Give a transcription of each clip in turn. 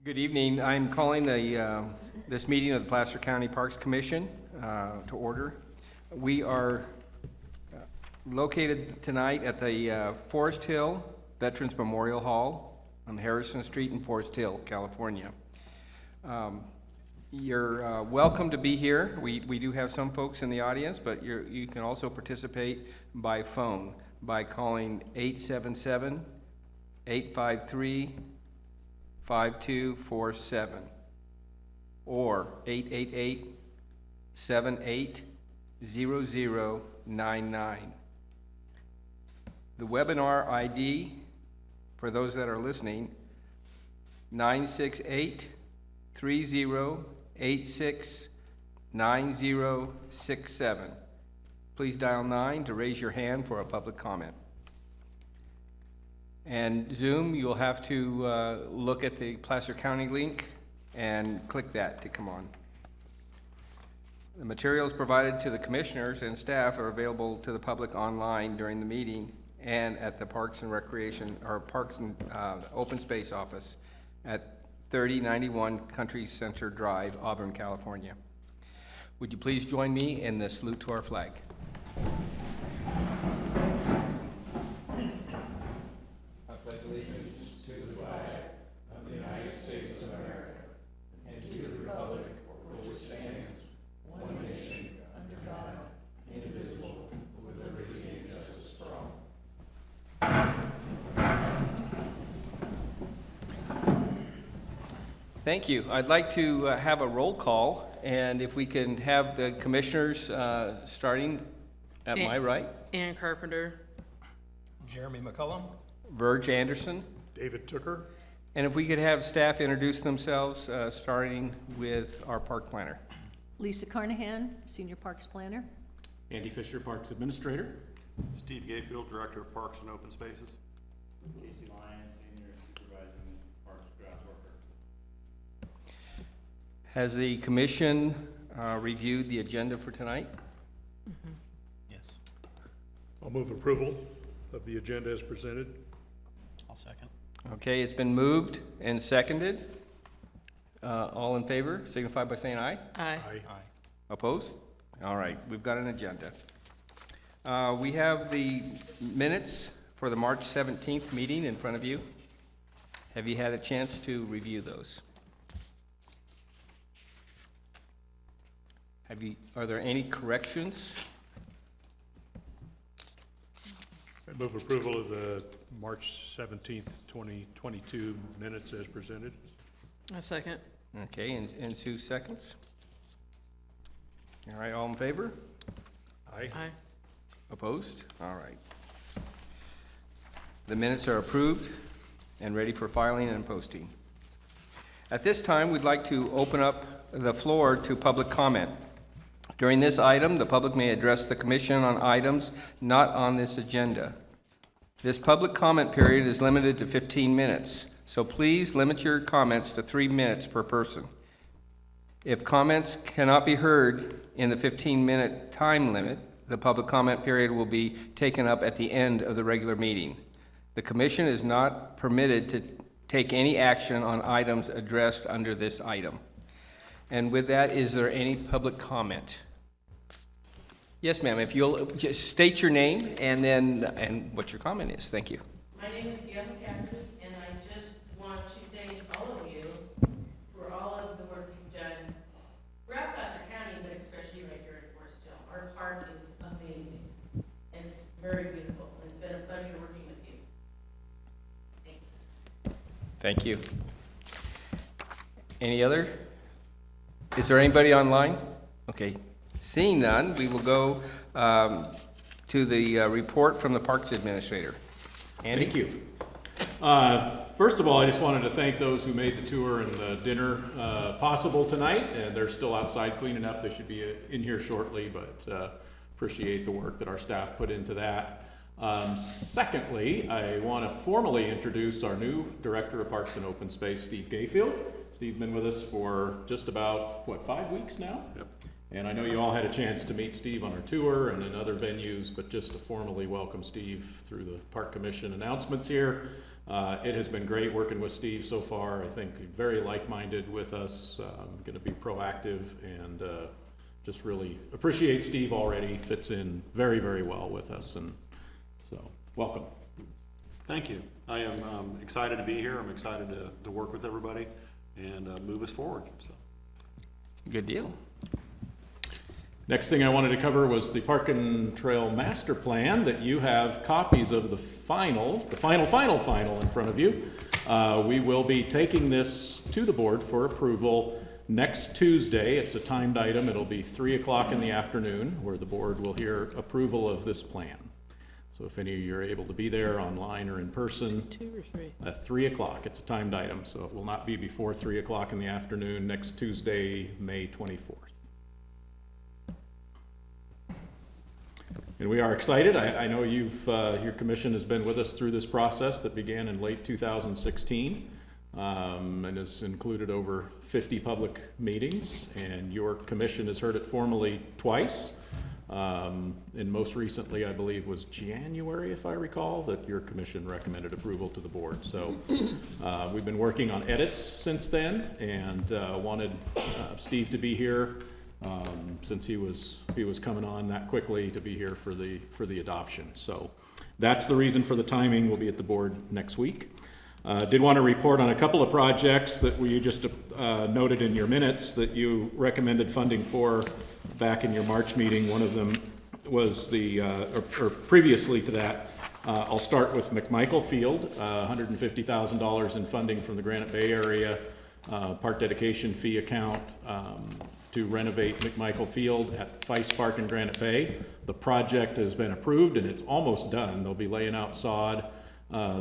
Good evening. I'm calling this meeting of the Placer County Parks Commission to order. We are located tonight at the Forest Hill Veterans Memorial Hall on Harrison Street in Forest Hill, California. You're welcome to be here. We do have some folks in the audience, but you can also participate by phone by calling 877-853-5247 or 888-78-0099. The webinar ID for those that are listening, 968-3086-9067. Please dial 9 to raise your hand for a public comment. And Zoom, you'll have to look at the Placer County link and click that to come on. The materials provided to the commissioners and staff are available to the public online during the meeting and at the Parks and Recreation, or Parks and Open Space office at 3091 Country Center Drive, Auburn, California. Would you please join me in the salute to our flag? Thank you. I'd like to have a roll call, and if we can have the commissioners starting at my right. Ann Carpenter. Jeremy McCullum. Verge Anderson. David Tooker. And if we could have staff introduce themselves, starting with our park planner. Lisa Carnahan, Senior Parks Planner. Andy Fisher, Parks Administrator. Steve Gayfield, Director of Parks and Open Spaces. Casey Lyons, Senior Supervising Parks Grounds Worker. Has the commission reviewed the agenda for tonight? Mm-hmm. Yes. I'll move approval of the agenda as presented. I'll second. Okay, it's been moved and seconded. All in favor, signify by saying aye. Aye. Aye. Opposed? All right, we've got an agenda. We have the minutes for the March 17th meeting in front of you. Have you had a chance to review those? Are there any corrections? I move approval of the March 17th, 2022 minutes as presented. A second. Okay, and Sue seconds. All right, all in favor? Aye. Aye. Opposed? All right. The minutes are approved and ready for filing and posting. At this time, we'd like to open up the floor to public comment. During this item, the public may address the commission on items not on this agenda. This public comment period is limited to 15 minutes, so please limit your comments to 3 minutes per person. If comments cannot be heard in the 15-minute time limit, the public comment period will be taken up at the end of the regular meeting. The commission is not permitted to take any action on items addressed under this item. And with that, is there any public comment? Yes, ma'am, if you'll just state your name and what your comment is. Thank you. My name is Gail McCaffrey, and I just want to thank all of you for all of the work you've done throughout Placer County, but especially right here at Forest Hill. Our park is amazing. It's very beautiful. It's been a pleasure working with you. Thanks. Thank you. Any other? Is there anybody online? Okay. Seeing none, we will go to the report from the Parks Administrator. Andy? Thank you. First of all, I just wanted to thank those who made the tour and the dinner possible tonight, and they're still outside cleaning up. They should be in here shortly, but appreciate the work that our staff put into that. Secondly, I want to formally introduce our new Director of Parks and Open Space, Steve Gayfield. Steve's been with us for just about, 5 weeks now? Yep. And I know you all had a chance to meet Steve on our tour and in other venues, but just to formally welcome Steve through the Park Commission announcements here. It has been great working with Steve so far. I think very like-minded with us, going to be proactive, and just really appreciate Steve already. Fits in very, very well with us, and so welcome. Thank you. I am excited to be here. I'm excited to work with everybody and move us forward, so. Good deal. Next thing I wanted to cover was the Park and Trail Master Plan, that you have copies of the final in front of you. We will be taking this to the board for approval next Tuesday. It's a timed item. It'll be 3 o'clock in the afternoon, where the board will hear approval of this plan. So if any of you are able to be there online or in person, 2 or 3? at 3 o'clock, it's a timed item, so it will not be before 3 o'clock in the afternoon next Tuesday, May 24th. And we are excited. I know your commission has been with us through this process that began in late 2016, and has included over 50 public meetings, and your commission has heard it formally twice. And most recently, I believe, was January, if I recall, that your commission recommended approval to the board. So we've been working on edits since then, and wanted Steve to be here, since he was coming on that quickly, to be here for the adoption. So that's the reason for the timing. We'll be at the board next week. Did want to report on a couple of projects that we just noted in your minutes that you recommended funding for back in your March meeting. One of them was or previously to that, I'll start with McMichael Field, $150,000 in funding from the Granite Bay Area park dedication fee account to renovate McMichael Field at Feist Park in Granite Bay. The project has been approved and it's almost done. They'll be laying out sod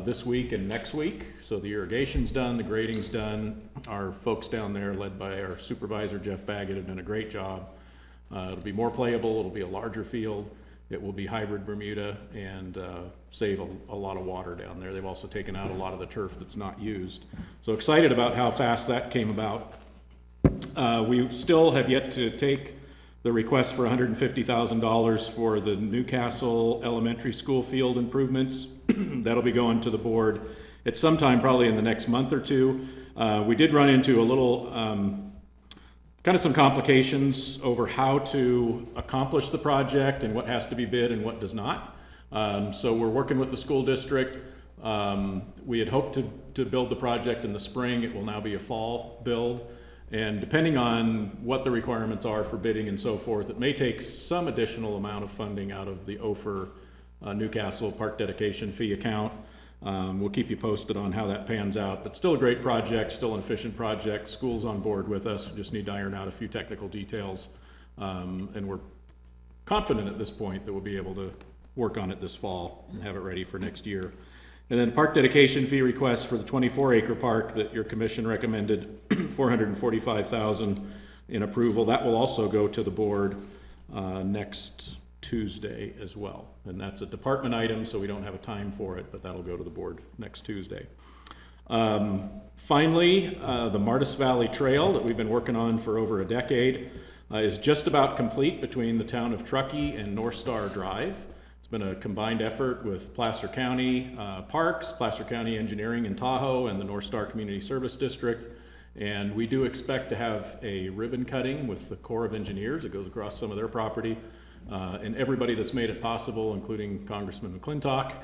this week and next week. So the irrigation's done, the grading's done. Our folks down there, led by our supervisor, Jeff Baggett, have done a great job. It'll be more playable, it'll be a larger field, it will be hybrid Bermuda, and save a lot of water down there. They've also taken out a lot of the turf that's not used. So excited about how fast that came about. We still have yet to take the request for $150,000 for the Newcastle Elementary School field improvements. That'll be going to the board at some time, probably in the next month or two. We did run into a little, kind of some complications over how to accomplish the project and what has to be bid and what does not. So we're working with the school district. We had hoped to build the project in the spring. It will now be a fall build. And depending on what the requirements are for bidding and so forth, it may take some additional amount of funding out of the OFER Newcastle Park Dedication Fee account. We'll keep you posted on how that pans out, but still a great project, still an efficient project. School's on board with us. We just need to iron out a few technical details. And we're confident at this point that we'll be able to work on it this fall and have it ready for next year. And then park dedication fee request for the 24-acre park that your commission recommended, $445,000 in approval. That will also go to the board next Tuesday as well. And that's a department item, so we don't have a time for it, but that'll go to the board next Tuesday. Finally, the Martis Valley Trail that we've been working on for over a decade is just about complete between the town of Truckee and North Star Drive. It's been a combined effort with Placer County Parks, Placer County Engineering in Tahoe, and the North Star Community Service District. And we do expect to have a ribbon cutting with the Corps of Engineers. It goes across some of their property. And everybody that's made it possible, including Congressman McClintock,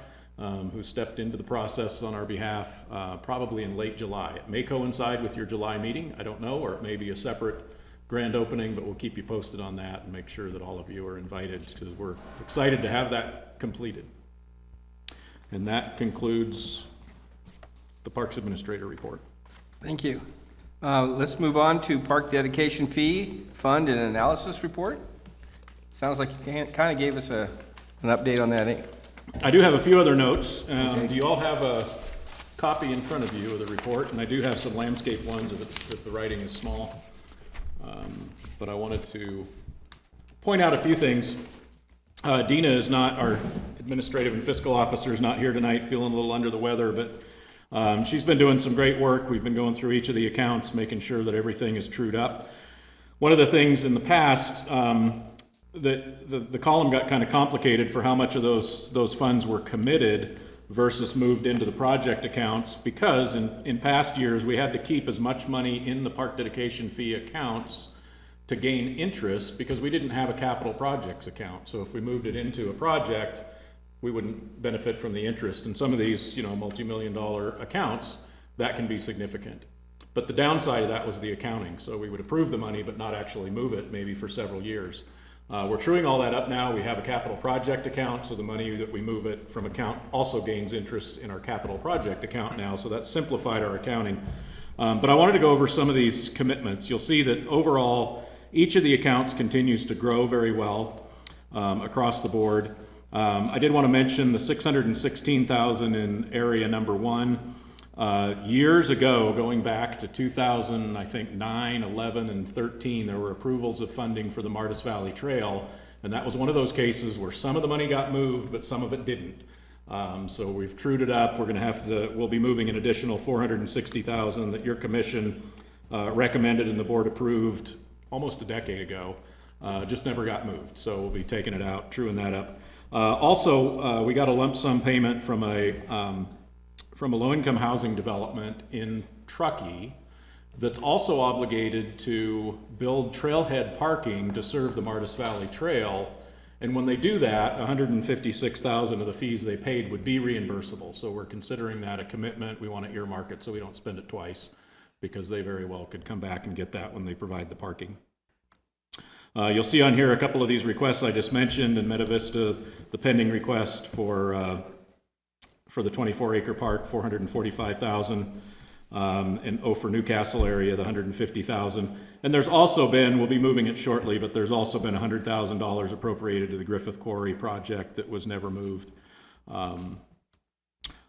who stepped into the process on our behalf, probably in late July. It may coincide with your July meeting, I don't know, or it may be a separate grand opening, but we'll keep you posted on that and make sure that all of you are invited, because we're excited to have that completed. And that concludes the Parks Administrator report. Thank you. Let's move on to Park Dedication Fee Fund and Analysis Report. Sounds like you kind of gave us an update on that, eh? I do have a few other notes. Do you all have a copy in front of you of the report? And I do have some landscape ones if the writing is small. But I wanted to point out a few things. Dina is not, our administrative and fiscal officer is not here tonight, feeling a little under the weather, but she's been doing some great work. We've been going through each of the accounts, making sure that everything is trued up. One of the things in the past, that the column got kind of complicated for how much of those funds were committed versus moved into the project accounts, because in past years, we had to keep as much money in the park dedication fee accounts to gain interest, because we didn't have a capital projects account. So if we moved it into a project, we wouldn't benefit from the interest. And some of these, multi-million-dollar accounts, that can be significant. But the downside of that was the accounting. So we would approve the money, but not actually move it, maybe for several years. We're truing all that up now. We have a capital project account, so the money that we move it from account also gains interest in our capital project account now. So that's simplified our accounting. But I wanted to go over some of these commitments. You'll see that overall, each of the accounts continues to grow very well across the board. I did want to mention the $616,000 in area number 1. Years ago, going back to 2000, I think 9, 11, and 13, there were approvals of funding for the Martis Valley Trail, and that was one of those cases where some of the money got moved, but some of it didn't. So we've trued it up. We'll be moving an additional $460,000 that your commission recommended and the board approved almost a decade ago. Just never got moved, so we'll be taking it out, truing that up. Also, we got a lump sum payment from a low-income housing development in Truckee that's also obligated to build trailhead parking to serve the Martis Valley Trail. And when they do that, $156,000 of the fees they paid would be reimbursable. So we're considering that a commitment. We want to earmark it so we don't spend it twice, because they very well could come back and get that when they provide the parking. You'll see on here a couple of these requests I just mentioned. In Meta Vista, the pending request for the 24-acre park, $445,000. In Ophir Newcastle area, the $150,000. And there's also been, we'll be moving it shortly, but there's also been $100,000 appropriated to the Griffith Quarry project that was never moved.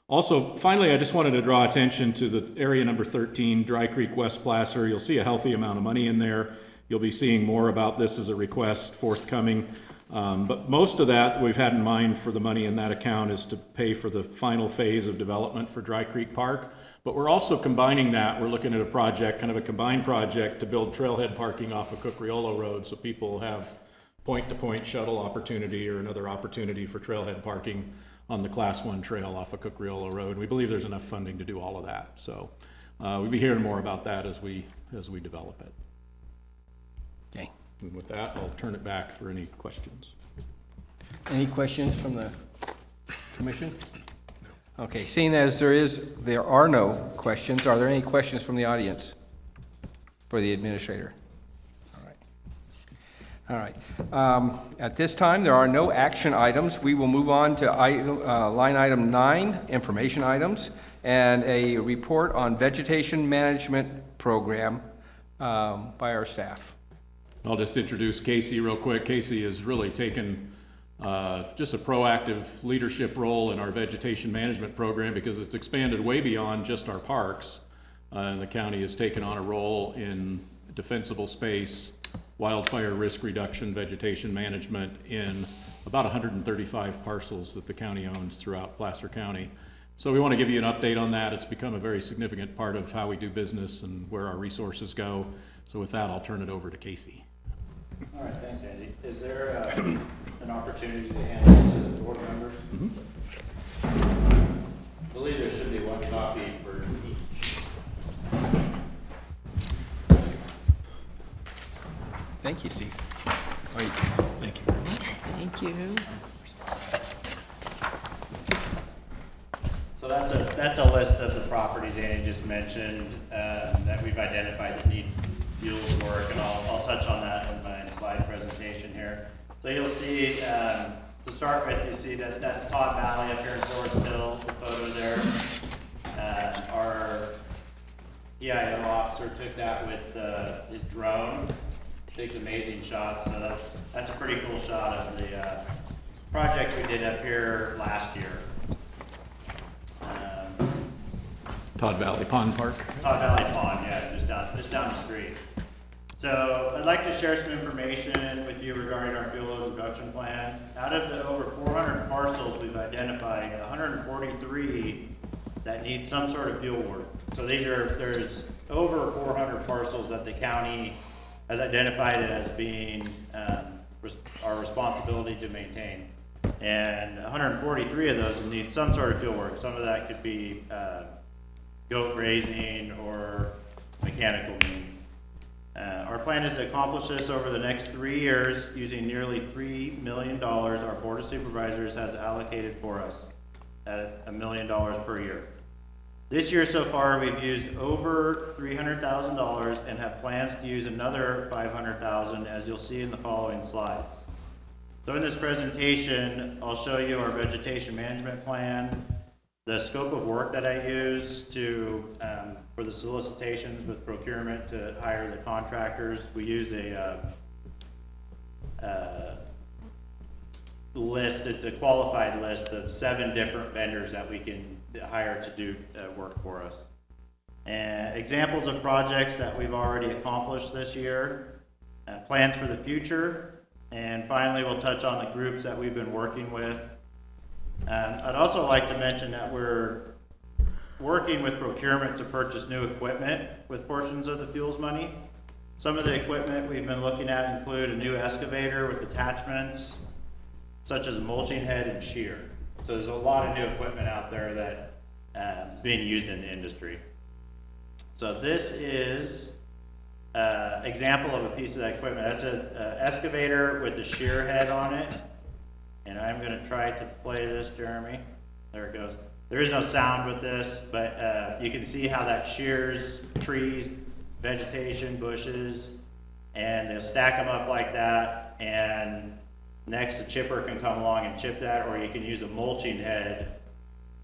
Also, finally, I just wanted to draw attention to the area number 13, Dry Creek West Placer. You'll see a healthy amount of money in there. You'll be seeing more about this as a request forthcoming. But most of that we've had in mind for the money in that account is to pay for the final phase of development for Dry Creek Park. But we're also combining that. We're looking at a project, kind of a combined project, to build trailhead parking off of Cucriolo Road, so people have point-to-point shuttle opportunity or another opportunity for trailhead parking on the Class 1 trail off of Cucriolo Road. We believe there's enough funding to do all of that. So we'll be hearing more about that as we develop it. Okay. And with that, I'll turn it back for any questions. Any questions from the commission? Okay, seeing as there are no questions, are there any questions from the audience for the administrator? All right. At this time, there are no action items. We will move on to line item 9, information items, and a report on vegetation management program by our staff. I'll just introduce Casey real quick. Casey has really taken just a proactive leadership role in our vegetation management program, because it's expanded way beyond just our parks. And the county has taken on a role in defensible space, wildfire risk reduction, vegetation management in about 135 parcels that the county owns throughout Placer County. So we want to give you an update on that. It's become a very significant part of how we do business and where our resources go. So with that, I'll turn it over to Casey. All right, thanks, Andy. Is there an opportunity to hand this to the board members? I believe there should be one copy for each. Thank you, Steve. Thank you very much. Thank you. So that's a list of the properties Andy just mentioned that we've identified that need field work, and I'll touch on that in my slide presentation here. So you'll see, to start with, you see that that's Todd Valley up here in Forest Hill, the photo there. Our EIO officer took that with his drone. Takes amazing shots, so that's a pretty cool shot of the project we did up here last year. Todd Valley Pond Park. Todd Valley Pond, yeah, just down the street. So I'd like to share some information with you regarding our fuel load reduction plan. Out of the over 400 parcels we've identified, 143 that need some sort of fuel work. So there's over 400 parcels that the county has identified as being our responsibility to maintain. And 143 of those need some sort of field work. Some of that could be goat grazing or mechanical means. Our plan is to accomplish this over the next 3 years using nearly $3 million our Board of Supervisors has allocated for us at $1 million per year. This year so far, we've used over $300,000 and have plans to use another $500,000, as you'll see in the following slides. So in this presentation, I'll show you our vegetation management plan, the scope of work that I use to, for the solicitations with procurement to hire the contractors. We use a list, it's a qualified list of 7 different vendors that we can hire to do work for us. And examples of projects that we've already accomplished this year, plans for the future, and finally we'll touch on the groups that we've been working with. I'd also like to mention that we're working with procurement to purchase new equipment with portions of the fuels money. Some of the equipment we've been looking at include a new excavator with attachments, such as a mulching head and shear. So there's a lot of new equipment out there that is being used in the industry. So this is an example of a piece of that equipment. That's an excavator with a shear head on it. And I'm gonna try to play this, Jeremy. There it goes. There is no sound with this, but you can see how that shears trees, vegetation, bushes, and they'll stack them up like that, and next a chipper can come along and chip that, or you can use a mulching head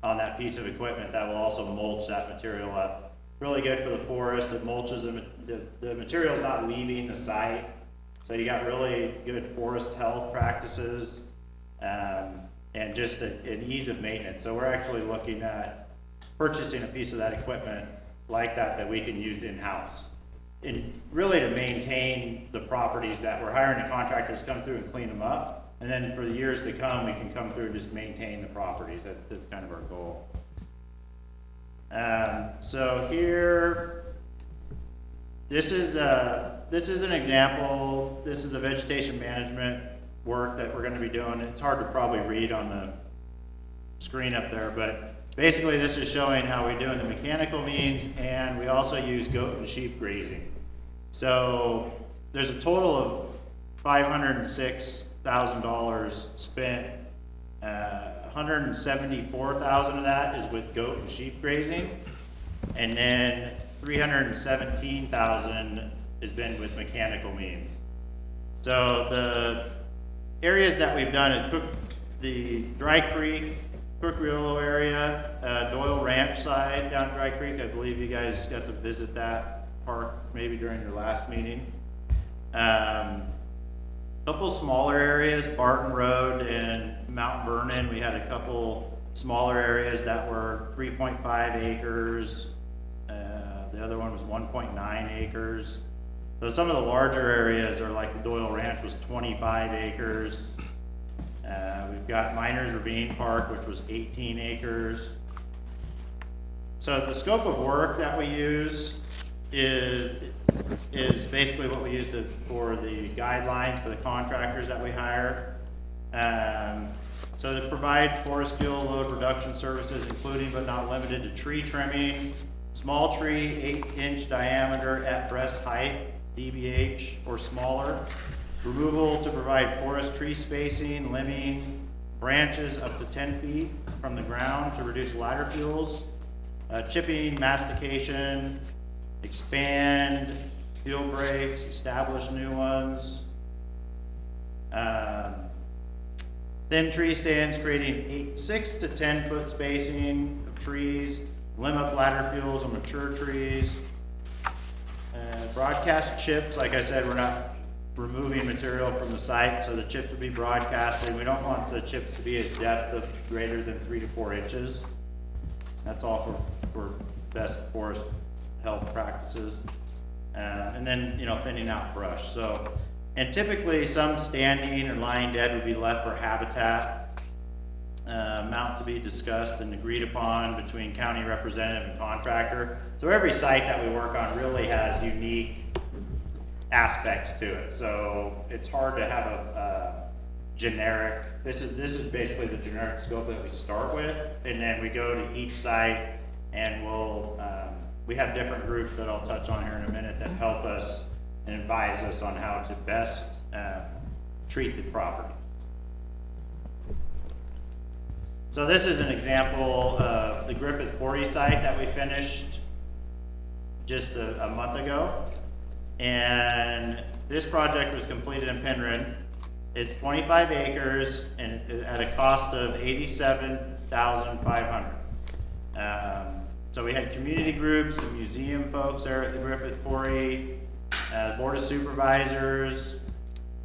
on that piece of equipment that will also mulch that material up. Really good for the forest. It mulches the material's not leaving the site, so you got really good forest health practices. And just an ease of maintenance. So we're actually looking at purchasing a piece of that equipment like that we can use in-house. And really to maintain the properties that we're hiring the contractors to come through and clean them up. And then for the years to come, we can come through and just maintain the properties. That's kind of our goal. So here, this is an example. This is a vegetation management work that we're going to be doing. It's hard to probably read on the screen up there, but basically this is showing how we do in the mechanical means, and we also use goat and sheep grazing. So there's a total of $506,000 spent. 174,000 of that is with goat and sheep grazing, and then 317,000 has been with mechanical means. So the areas that we've done is the Dry Creek, Cookriolo area, Doyle Ranch side down Dry Creek. I believe you guys got to visit that park maybe during your last meeting. Couple smaller areas, Barton Road and Mount Vernon. We had a couple smaller areas that were 3.5 acres. The other one was 1.9 acres. So some of the larger areas are like the Doyle Ranch was 25 acres. We've got Miners Ravine Park, which was 18 acres. So the scope of work that we use is basically what we use for the guidelines for the contractors that we hire. So they provide forest fuel load reduction services, including but not limited to tree trimming, small tree 8-inch diameter at breast height, DBH or smaller, removal to provide forest tree spacing, limbing, branches up to 10 feet from the ground to reduce ladder fuels, chipping, mastication, expand field breaks, establish new ones, thin tree stands creating 6 to 10 foot spacing of trees, limb up ladder fuels on mature trees, broadcast chips. Like I said, we're not removing material from the site, so the chips would be broadcasted. We don't want the chips to be at depth of greater than 3 to 4 inches. That's all for best forest health practices. And then, thinning out brush. So, and typically some standing or lying dead would be left for habitat. Amount to be discussed and agreed upon between county representative and contractor. So every site that we work on really has unique aspects to it. So it's hard to have generic, this is basically the generic scope that we start with, and then we go to each site, and we have different groups that I'll touch on here in a minute that help us and advise us on how to best treat the property. So this is an example of the Griffith Quarry site that we finished just a month ago. And this project was completed in Penryn. It's 25 acres and at a cost of $87,500. So we had community groups and museum folks there at the Griffith Quarry, Board of Supervisors.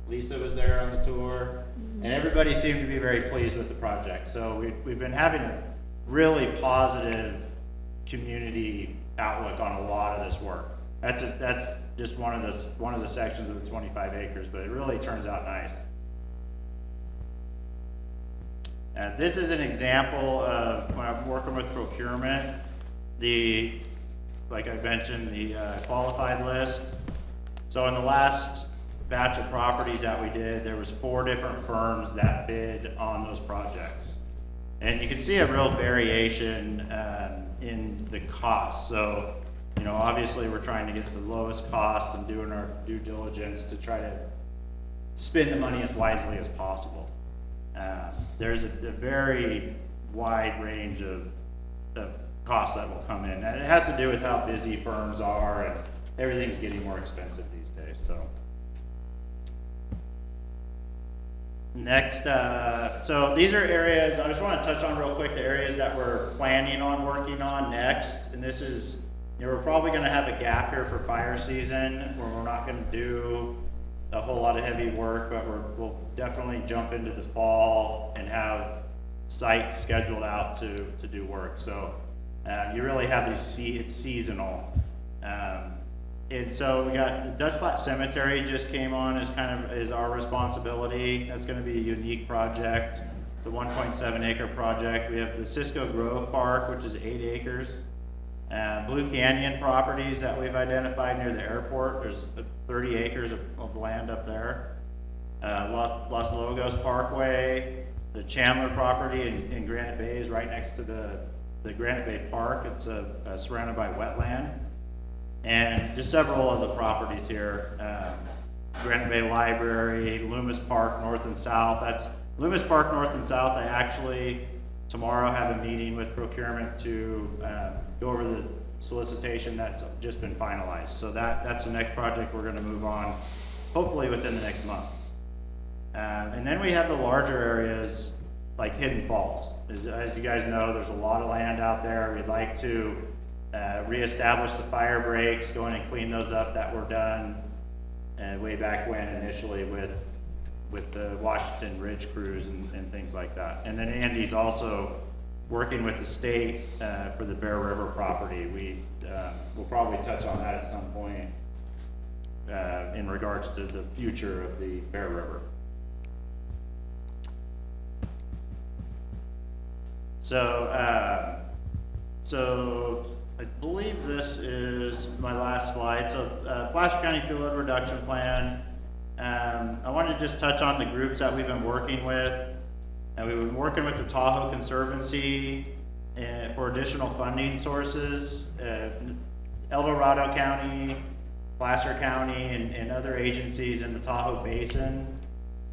Lisa was there on the tour, and everybody seemed to be very pleased with the project. So we've been having a really positive community outlook on a lot of this work. That's just one of the sections of the 25 acres, but it really turns out nice. This is an example of when I'm working with procurement, like I mentioned, the qualified list. So in the last batch of properties that we did, there was 4 different firms that bid on those projects. And you can see a real variation in the cost. So, you know, obviously we're trying to get the lowest cost and doing our due diligence to try to spend the money as wisely as possible. There's a very wide range of costs that will come in. And it has to do with how busy firms are, and everything's getting more expensive these days, so. Next, so these are areas, I just want to touch on real quick the areas that we're planning on working on next. And this is, you know, we're probably going to have a gap here for fire season where we're not going to do a whole lot of heavy work, but we'll definitely jump into the fall and have sites scheduled out to do work. So you really have these, it's seasonal. And so we got the Dutch Flat Cemetery just came on as is our responsibility. That's going to be a unique project. It's a 1.7 acre project. We have the Cisco Grove Park, which is 8 acres. Blue Canyon properties that we've identified near the airport. There's 30 acres of land up there. Los Logos Parkway, the Chandler property in Granite Bay is right next to the Granite Bay Park. It's surrounded by wetland. And just several of the properties here, Granite Bay Library, Loomis Park North and South. That's Loomis Park North and South. I actually tomorrow have a meeting with procurement to go over the solicitation that's just been finalized. So that's the next project we're going to move on, hopefully within the next month. And then we have the larger areas like Hidden Falls. As you guys know, there's a lot of land out there. We'd like to reestablish the fire breaks, go in and clean those up that were done way back when initially with the Washington Ridge crews and things like that. And then Andy's also working with the state for the Bear River property. We'll probably touch on that at some point in regards to the future of the Bear River. So I believe this is my last slide. So Placer County Fuel Load Reduction Plan. I wanted to just touch on the groups that we've been working with. We've been working with the Tahoe Conservancy for additional funding sources. El Dorado County, Placer County, and other agencies in the Tahoe Basin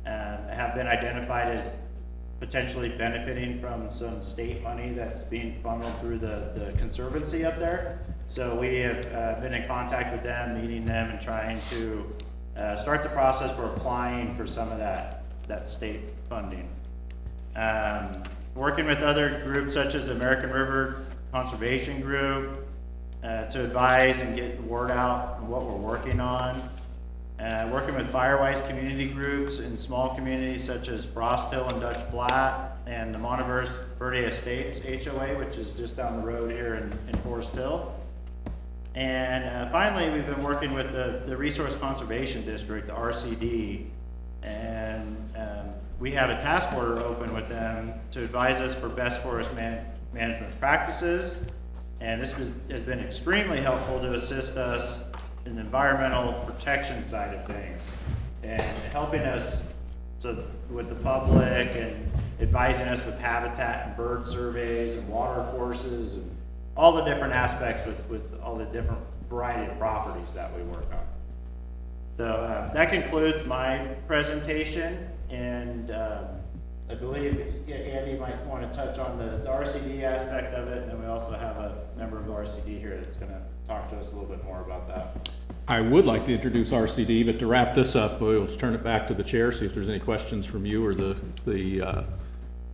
have been identified as potentially benefiting from some state money that's being funneled through the Conservancy up there. So we have been in contact with them, meeting them, and trying to start the process for applying for some of that state funding. Working with other groups such as American River Conservation Group to advise and get the word out on what we're working on. Working with Firewise community groups in small communities such as Frost Hill and Dutch Flat, and the Monteverde Estates HOA, which is just down the road here in Forest Hill. And finally, we've been working with the Resource Conservation District, the RCD, and we have a task order open with them to advise us for best forest management practices. And this has been extremely helpful to assist us in the environmental protection side of things and helping us So with the public and advising us with habitat and bird surveys and water courses and all the different aspects with all the different variety of properties that we work on. So that concludes my presentation, and I believe Andy might want to touch on the RCD aspect of it, and then we also have a member of the RCD here that's going to talk to us a little bit more about that. I would like to introduce RCD, but to wrap this up, we'll turn it back to the chair, see if there's any questions from you or the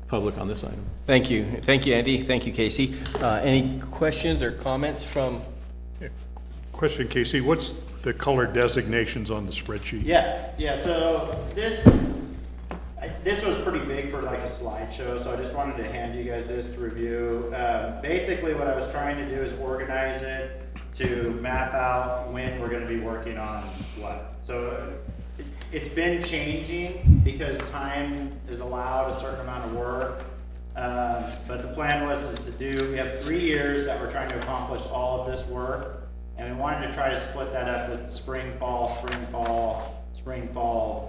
public on this item. Thank you. Thank you, Andy. Thank you, Casey. Any questions or comments from? Question, Casey, what's the color designations on the spreadsheet? Yeah, so this was pretty big for like a slideshow, so I just wanted to hand you guys this to review. Basically, what I was trying to do is organize it to map out when we're gonna be working on what. So it's been changing because time is allowed a certain amount of work. But the plan was we have 3 years that we're trying to accomplish all of this work. And we wanted to try to split that up with spring, fall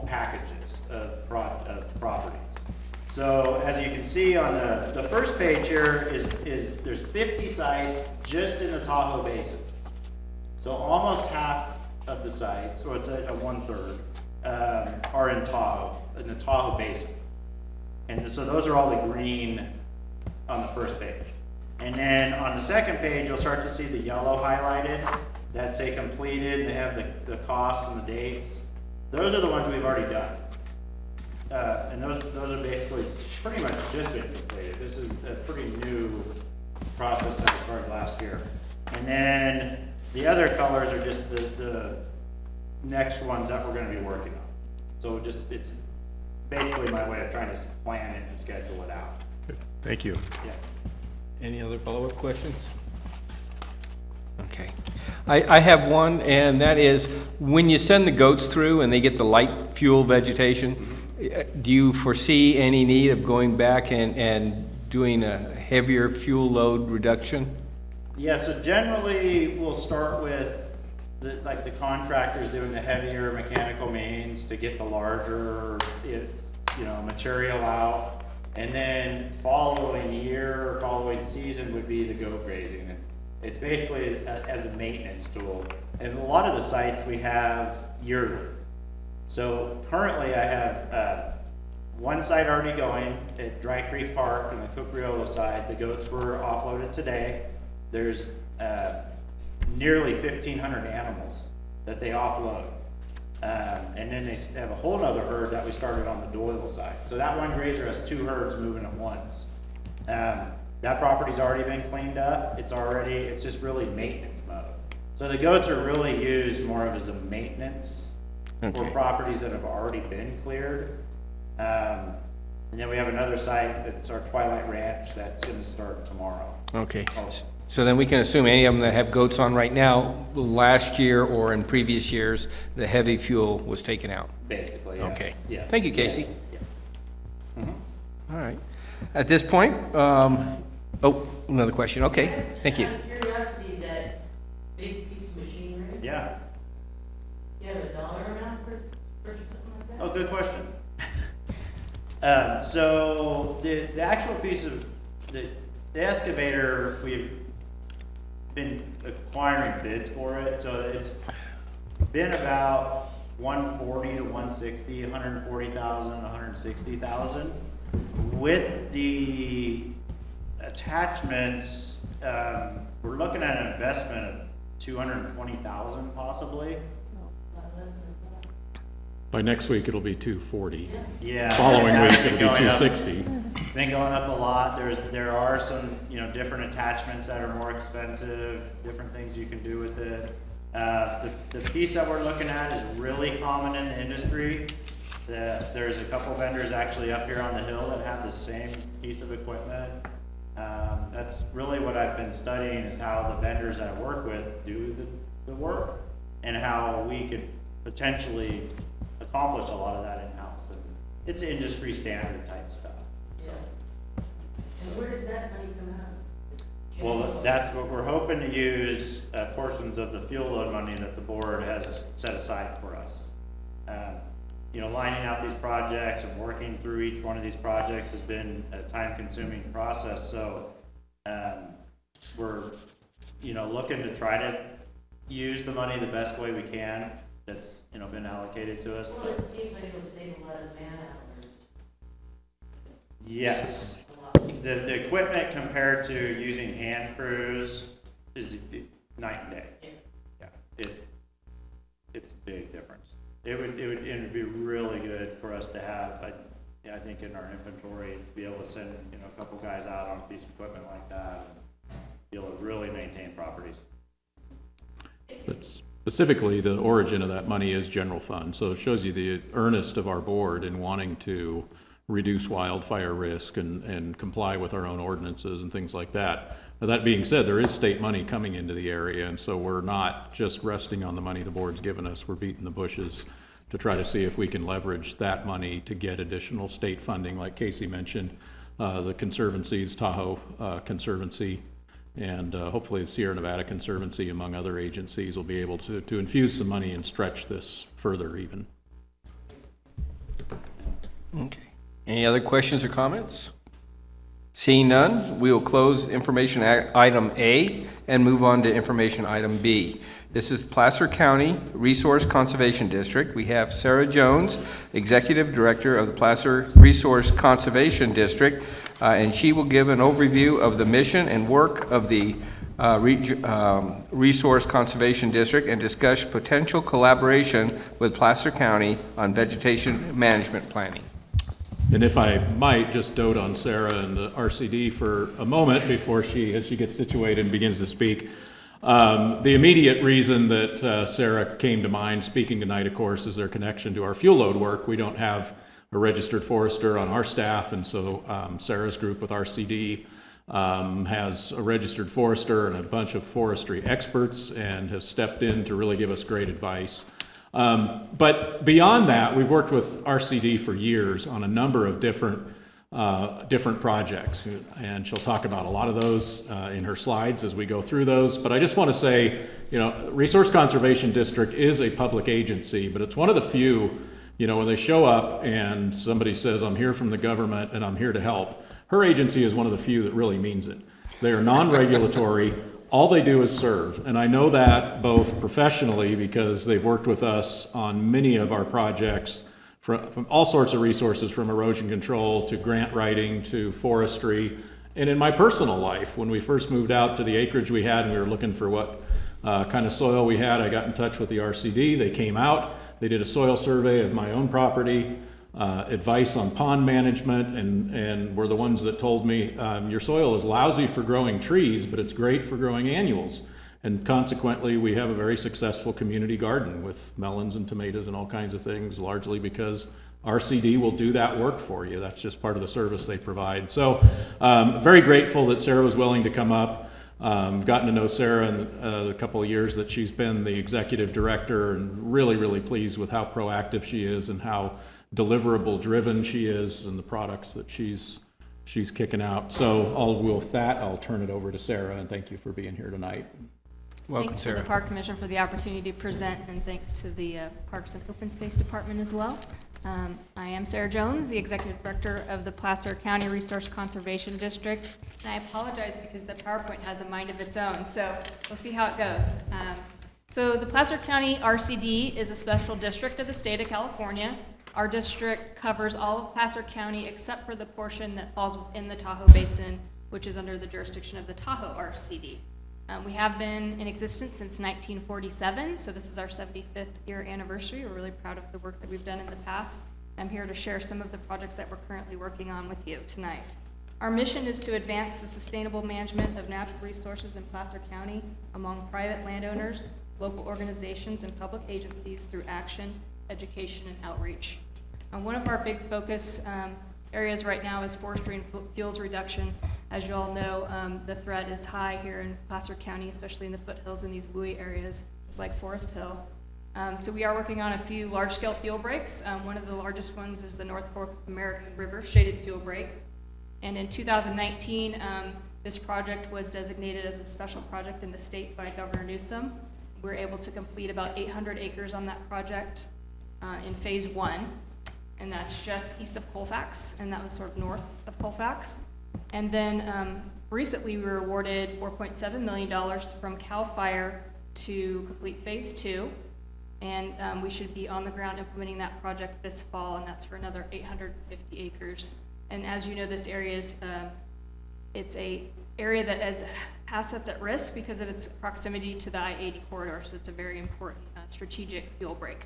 packages of properties. So as you can see on the first page here is there's 50 sites just in the Tahoe Basin. So almost half of the sites, or it's a 1/3, are in the Tahoe Basin. And so those are all the green on the first page. And then on the second page, you'll start to see the yellow highlighted. That say completed, and they have the costs and the dates. Those are the ones we've already done. And those are basically pretty much just been completed. This is a pretty new process that we started last year. And then the other colors are just the next ones that we're gonna be working on. So it's basically my way of trying to plan it and schedule it out. Thank you. Yeah. Any other follow-up questions? Okay. I have one, and that is, when you send the goats through and they get the light fuel vegetation, do you foresee any need of going back and doing a heavier fuel load reduction? Yeah, so generally, we'll start with the contractors doing the heavier mechanical mains to get the larger, material out. And then following year, or following season would be the goat grazing. And it's basically as a maintenance tool. And a lot of the sites we have yearly. So currently I have one site already going at Dry Creek Park on the Cupriolo side. The goats were offloaded today. There's nearly 1,500 animals that they offload. And then they have a whole nother herd that we started on the Doyle side. So that one grazer has 2 herds moving at once. That property's already been cleaned up. It's just really maintenance mode. So the goats are really used more of as a maintenance for properties that have already been cleared. And then we have another site, it's our Twilight Ranch, that's gonna start tomorrow. Okay. So then we can assume any of them that have goats on right now, last year or in previous years, the heavy fuel was taken out. Basically, yes. Okay. Yeah. Thank you, Casey. Yeah. All right. At this point, another question. Okay, thank you. Out of curiosity, that big piece of machinery, Yeah. you have a dollar amount for something like that? Oh, good question. So the actual piece of the excavator, we've been acquiring bids for it, so it's been about 140 to 160, 140,000, 160,000. With the attachments, we're looking at an investment of 220,000 possibly. Not less than that. By next week, it'll be 240. Yeah. Following it's week, it'll be going up. 260. Been going up a lot. There are some, different attachments that are more expensive, different things you can do with it. The piece that we're looking at is really common in the industry. There's a couple vendors actually up here on the hill that have the same piece of equipment. That's really what I've been studying, is how the vendors that I work with do the work, and how we could potentially accomplish a lot of that in-house. And it's industry standard type stuff. Yeah. And where does that money come out? Well, that's what we're hoping to use, portions of the fuel load money that the board has set aside for us. you know, lining out these projects and working through each one of these projects has been a time-consuming process, so, we're, you know, looking to try to use the money the best way we can that's, you know, been allocated to us. Well, it seems like it'll save a lot of man hours. Yes. A lot. The equipment compared to using hand crews is night and day. Yeah, it's a big difference. It would be really good for us to have, I think in our inventory, to be able to send, you know, a couple guys out on a piece of equipment like that and be able to really maintain properties. But specifically, the origin of that money is general fund, so it shows you the earnest of our board in wanting to reduce wildfire risk and comply with our own ordinances and things like that. Now, that being said, there is state money coming into the area, and so we're not just resting on the money the board's given us. We're beating the bushes to try to see if we can leverage that money to get additional state funding, like Casey mentioned, the Conservancy's Tahoe Conservancy, and hopefully the Sierra Nevada Conservancy, among other agencies, will be able to infuse some money and stretch this further even. Okay. Any other questions or comments? Seeing none, we will close information item A and move on to information item B. This is Placer County Resource Conservation District. We have Sarah Jones, Executive Director of the Placer Resource Conservation District, and she will give an overview of the mission and work of the Resource Conservation District and discuss potential collaboration with Placer County on vegetation management planning. And if I might just dote on Sarah and the RCD for a moment before as she gets situated and begins to speak. The immediate reason that Sarah came to mind speaking tonight, of course, is their connection to our fuel load work. We don't have a registered forester on our staff, and so Sarah's group with RCD has a registered forester and a bunch of forestry experts and have stepped in to really give us great advice. But beyond that, we've worked with RCD for years on a number of different projects, and she'll talk about a lot of those in her slides as we go through those. But I just want to say, you know, Resource Conservation District is a public agency, but it's one of the few, you know, when they show up and somebody says, I'm here from the government and I'm here to help, her agency is one of the few that really means it. They are non-regulatory. All they do is serve, and I know that both professionally because they've worked with us on many of our projects from all sorts of resources, from erosion control to grant writing to forestry, and in my personal life, when we first moved out to the acreage we had and we were looking for what kind of soil we had, I got in touch with the RCD. They came out, they did a soil survey of my own property, advice on pond management, and were the ones that told me, your soil is lousy for growing trees, but it's great for growing annuals. And consequently, we have a very successful community garden with melons and tomatoes and all kinds of things, largely because RCD will do that work for you. That's just part of the service they provide. So very grateful that Sarah was willing to come up. Gotten to know Sarah in the couple of years that she's been the executive director, and really, really pleased with how proactive she is and how deliverable driven she is and the products that she's kicking out. So with that, I'll turn it over to Sarah, and thank you for being here tonight. Welcome, Thanks Sarah. to the Park Commission for the opportunity to present, and thanks to the Parks and Open Space Department as well. I am Sarah Jones, the Executive Director of the Placer County Resource Conservation District. And I apologize because the PowerPoint has a mind of its own, so we'll see how it goes. So the Placer County RCD is a special district of the state of California. Our district covers all of Placer County except for the portion that falls in the Tahoe Basin, which is under the jurisdiction of the Tahoe RCD. We have been in existence since 1947, so this is our 75th year anniversary. We're really proud of the work that we've done in the past. I'm here to share some of the projects that we're currently working on with you tonight. Our mission is to advance the sustainable management of natural resources in Placer County among private landowners, local organizations, and public agencies through action, education, and outreach. One of our big focus areas right now is forestry and fuels reduction. As you all know, the threat is high here in Placer County, especially in the foothills in these buoy areas, just like Forest Hill. So we are working on a few large-scale fuel breaks. One of the largest ones is the North Fork American River Shaded Fuel Break. And in 2019, this project was designated as a special project in the state by Governor Newsom. We were able to complete about 800 acres on that project. in Phase 1, and that's just east of Colfax, and that was sort of north of Colfax. And then recently, we were awarded $4.7 million from CAL FIRE to complete Phase 2, and we should be on the ground implementing that project this fall, and that's for another 850 acres. And as you know, this area is, it's a area that has assets at risk because of its proximity to the I-80 corridor, so it's a very important strategic fuel break.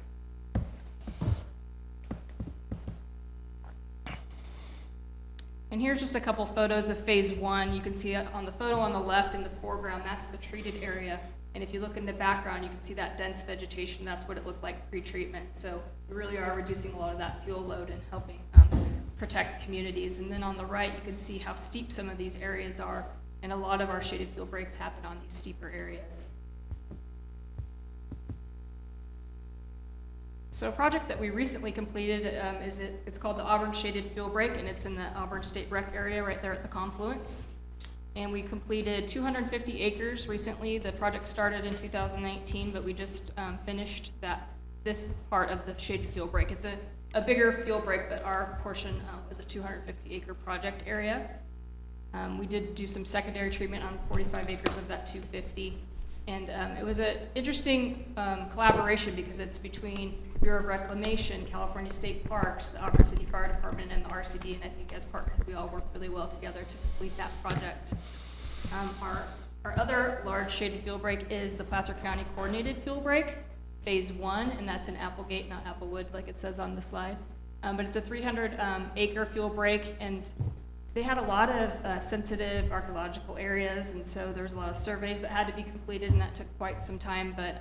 And here's just a couple photos of Phase 1. You can see it on the photo on the left in the foreground, that's the treated area. And if you look in the background, you can see that dense vegetation. That's what it looked like pre-treatment. So we really are reducing a lot of that fuel load and helping protect communities. And then on the right, you can see how steep some of these areas are. And a lot of our shaded fuel breaks happen on these steeper areas. So a project that we recently completed it's called the Auburn Shaded Fuel Break, and it's in the Auburn State Rec area right there at the confluence. And we completed 250 acres recently. The project started in 2019, but we just finished this part of the shaded fuel break. It's a bigger fuel break, but our portion was a 250 acre project area. We did do some secondary treatment on 45 acres of that 250. And it was an interesting collaboration because it's between Bureau of Reclamation, California State Parks, the Auburn City Fire Department, and the RCD. And I think as partners, we all work really well together to complete that project. Our other large shaded fuel break is the Placer County Coordinated Fuel Break, Phase 1, and that's in Applegate, not Applewood, like it says on the slide. But it's a 300 acre fuel break, and they had a lot of sensitive archaeological areas, and so there was a lot of surveys that had to be completed, and that took quite some time, but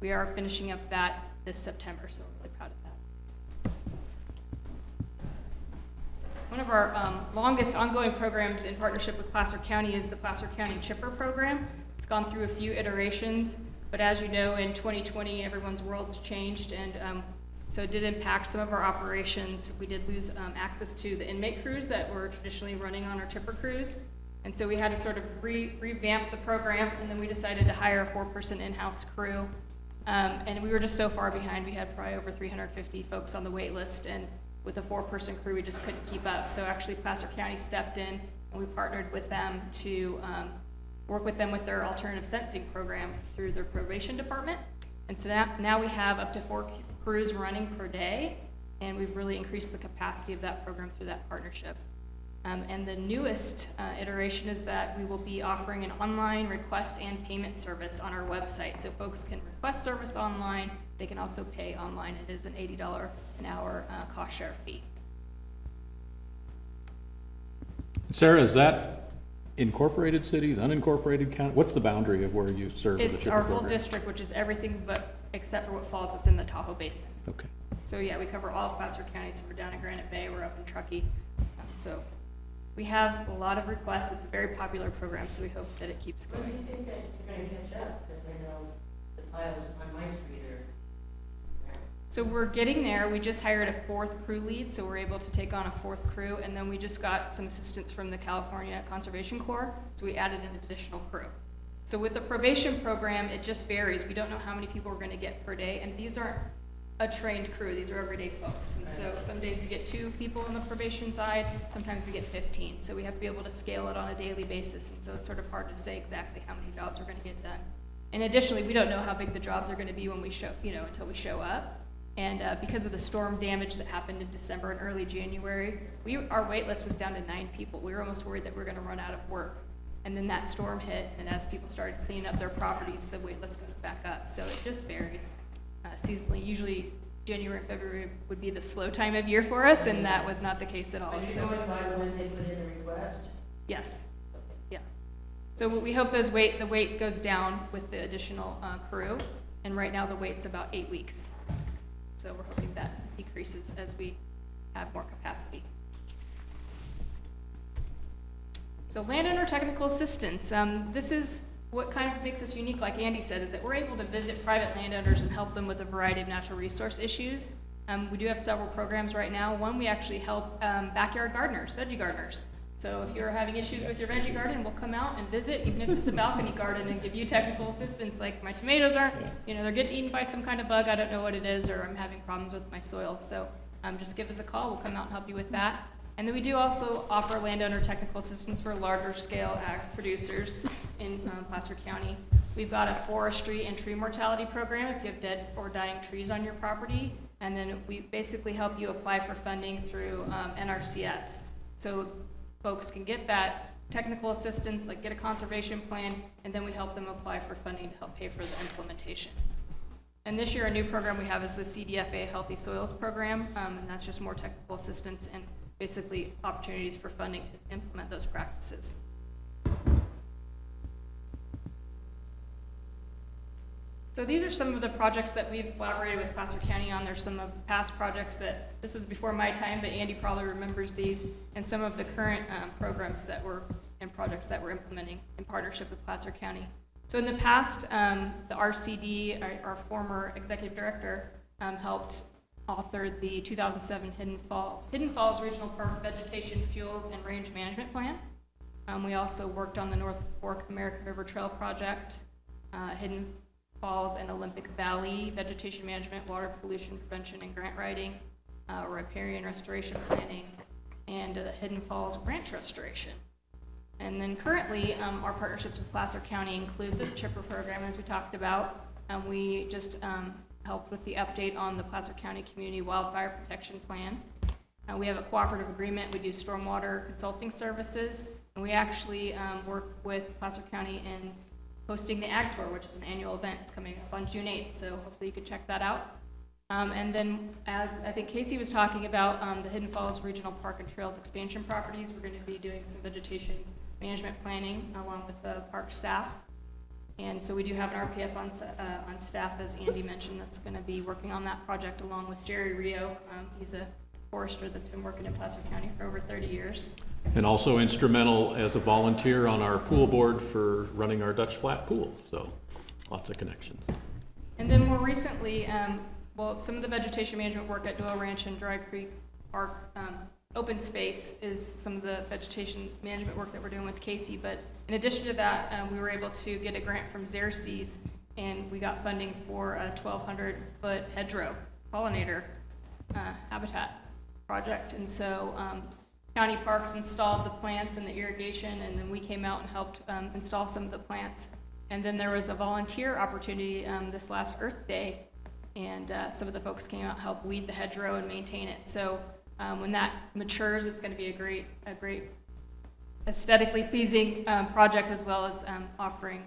we are finishing up that this September, so we're really proud of that. One of our longest ongoing programs in partnership with Placer County is the Placer County Chipper Program. It's gone through a few iterations, but as you know, in 2020, everyone's world's changed, and so it did impact some of our operations. We did lose access to the inmate crews that were traditionally running on our chipper crews. And so we had to sort of revamp the program, and then we decided to hire a 4-person in-house crew. And we were just so far behind. We had probably over 350 folks on the wait list, and with a 4-person crew, we just couldn't keep up. So actually Placer County stepped in, and we partnered with them to work with them with their alternative sentencing program through their probation department. And so now we have up to 4 crews running per day, and we've really increased the capacity of that program through that partnership. And the newest iteration is that we will be offering an online request and payment service on our website. So folks can request service online, they can also pay online. It is an $80 an hour cost share fee. Sarah, is that incorporated cities, unincorporated county? What's the boundary of where you serve with the It's chipper our whole program? district, which is everything but except for what falls within the Tahoe Basin. Okay. So yeah, we cover all of Placer County, so we're down in Granite Bay, we're up in Truckee. So we have a lot of requests. It's a very popular program, so we hope that it keeps When do going. you think that you're gonna catch up? Because I know the piles on my street are. So we're getting there. We just hired a 4th crew lead, so we're able to take on a 4th crew, and then we just got some assistance from the California Conservation Corps, so we added an additional crew. So with the probation program, it just varies. We don't know how many people we're gonna get per day, and these aren't a trained crew, these are everyday folks. And so some days we get 2 people on the probation side, sometimes we get 15. So we have to be able to scale it on a daily basis, and so it's sort of hard to say exactly how many jobs we're gonna get done. And additionally, we don't know how big the jobs are gonna be when we show, until we show up. And because of the storm damage that happened in December and early January, our wait list was down to 9 people. We were almost worried that we were gonna run out of work. And then that storm hit, and as people started cleaning up their properties, the wait list goes back up. So it just varies seasonally. Usually January and February would be the slow time of year for us, and that was not the case at all. Are you So, going by when they put in the request? yes, yeah. So what we hope is the wait goes down with the additional crew, and right now the wait's about 8 weeks. So we're hoping that decreases as we have more capacity. So landowner technical assistance. This is what kind of makes us unique, like Andy said, is that we're able to visit private landowners and help them with a variety of natural resource issues. We do have several programs right now. One, we actually help backyard gardeners, veggie gardeners. So if you're having issues with your veggie garden, we'll come out and visit, even if it's a balcony garden, and give you technical assistance, like my tomatoes aren't, they're getting eaten by some kind of bug, I don't know what it is, or I'm having problems with my soil. So just give us a call, we'll come out and help you with that. And then we do also offer landowner technical assistance for larger scale ag producers in Placer County. We've got a forestry and tree mortality program if you have dead or dying trees on your property. And then we basically help you apply for funding through NRCS. So folks can get that technical assistance, like get a conservation plan, and then we help them apply for funding to help pay for the implementation. And this year, a new program we have is the CDFA Healthy Soils Program, and that's just more technical assistance and basically opportunities for funding to implement those practices. So these are some of the projects that we've collaborated with Placer County on. There's some of the past projects that, this was before my time, but Andy probably remembers these, and some of the current programs that we're, and projects that we're implementing in partnership with Placer County. So in the past, the RCD, our former executive director, helped author the 2007 Hidden Falls Regional Park Vegetation, Fuels, and Range Management Plan. We also worked on the North Fork American River Trail Project, Hidden Falls and Olympic Valley Vegetation Management, Water Pollution Prevention and Grant Writing, Riparian Restoration Planning, and Hidden Falls Ranch Restoration. And then currently, our partnerships with Placer County include the CHIPPR program, as we talked about. We just helped with the update on the Placer County Community Wildfire Protection Plan. We have a cooperative agreement. We do stormwater consulting services, and we actually work with Placer County in hosting the Ag Tour, which is an annual event. It's coming up on June 8th, so hopefully you can check that out. And then, as I think Casey was talking about, the Hidden Falls Regional Park and Trails expansion properties, we're going to be doing some vegetation management planning along with the park staff. And so we do have an RPF on staff, as Andy mentioned, that's going to be working on that project along with Jerry Rio. He's a forester that's been working in Placer County for over 30 years. And also instrumental as a volunteer on our pool board for running our Dutch Flat pool, so lots of connections. And then more recently, some of the vegetation management work at Doyle Ranch and Dry Creek Park open space is some of the vegetation management work that we're doing with Casey. But in addition to that, we were able to get a grant from Xerces, and we got funding for a 1,200-foot hedgerow pollinator habitat project. And so county parks installed the plants and the irrigation, and then we came out and helped install some of the plants. And then there was a volunteer opportunity this last Earth Day, and some of the folks came out and helped weed the hedgerow and maintain it. So when that matures, it's going to be a great aesthetically pleasing project, as well as offering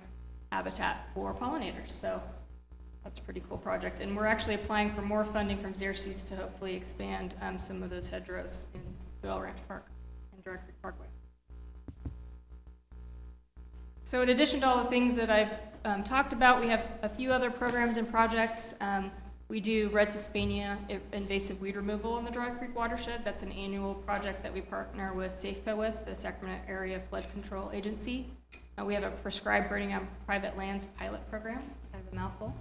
habitat for pollinators. So that's a pretty cool project. And we're actually applying for more funding from Xerces to hopefully expand some of those hedgerows in Doyle Ranch Park and Dry Creek Parkway. So in addition to all the things that I've talked about, we have a few other programs and projects. We do red Sesbania invasive weed removal in the Dry Creek watershed. That's an annual project that we partner with Safeco with, the Sacramento Area Flood Control Agency. We have a prescribed burning on private lands pilot program. It's kind of a mouthful.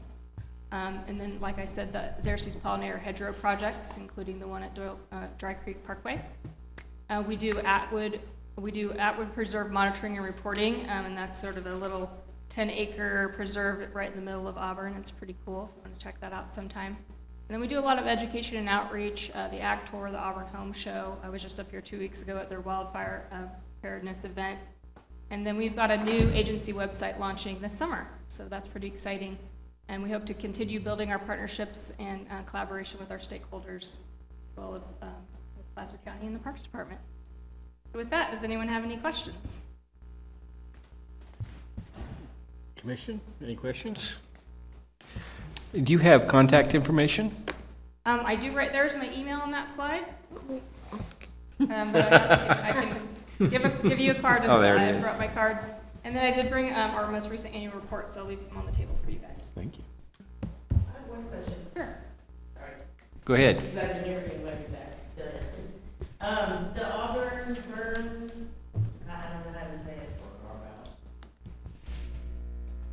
And then, like I said, the Xerces pollinator hedgerow projects, including the one at Dry Creek Parkway. We do Atwood Preserve monitoring and reporting, and that's sort of a little 10-acre preserve right in the middle of Auburn. It's pretty cool. If you want to check that out sometime. And then we do a lot of education and outreach, the Ag Tour, the Auburn Home Show. I was just up here 2 weeks ago at their wildfire preparedness event. And then we've got a new agency website launching this summer, so that's pretty exciting. And we hope to continue building our partnerships and collaboration with our stakeholders, as well as with Placer County and the Parks Department. So with that, does anyone have any questions? Commission, any questions? Do you have contact information? I do, right there's my email on that slide. Oops. But I can give you a card as well. I brought my cards. And then I did bring our most recent annual report, so I'll leave some on the table for you guys. Thank you. I have one question. Sure. Sorry. Go ahead. You guys are never like that. The Auburn burn, I don't know how to say it for Auburn.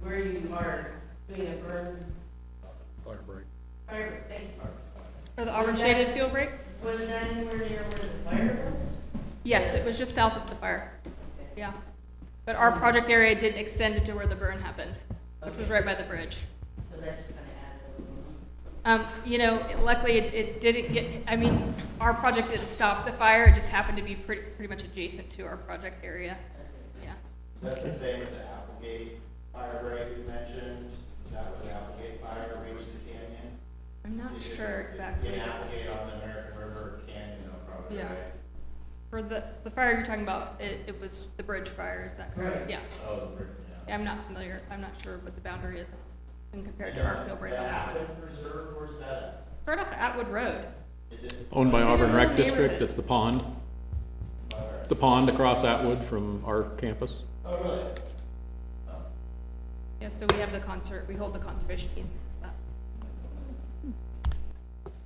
Where you are doing a burn. Fire break. Fire, thank you. Or the Auburn Shaded Fuel Break? Was that anywhere near where the fire was? Yes, it was just south of the fire. Yeah. But our project area did extend into where the burn happened, which was right by the bridge. So that just kind of added a little. You know, luckily it didn't get, I mean, our project didn't stop the fire, it just happened to be pretty much adjacent to our project area. Yeah. That's the same with the Applegate fire break you mentioned. Is that where the Applegate fire reached the canyon? I'm not sure exactly. In Applegate on the American River Canyon, though, probably, Yeah. right? For the fire you're talking about, it was the bridge fire, is that correct? Right. Yeah. Oh, the bridge, yeah. Yeah, I'm not familiar, I'm not sure what the boundary is in compared to our field break. The on that one. Atwood Preserve, where's that at? It's right off of Atwood Road. Is it? Owned by It's in a Auburn little Rec District, neighborhood. it's the pond. The pond across Atwood from our campus. Oh, really? Yeah, so we have we hold the conservation easement for that.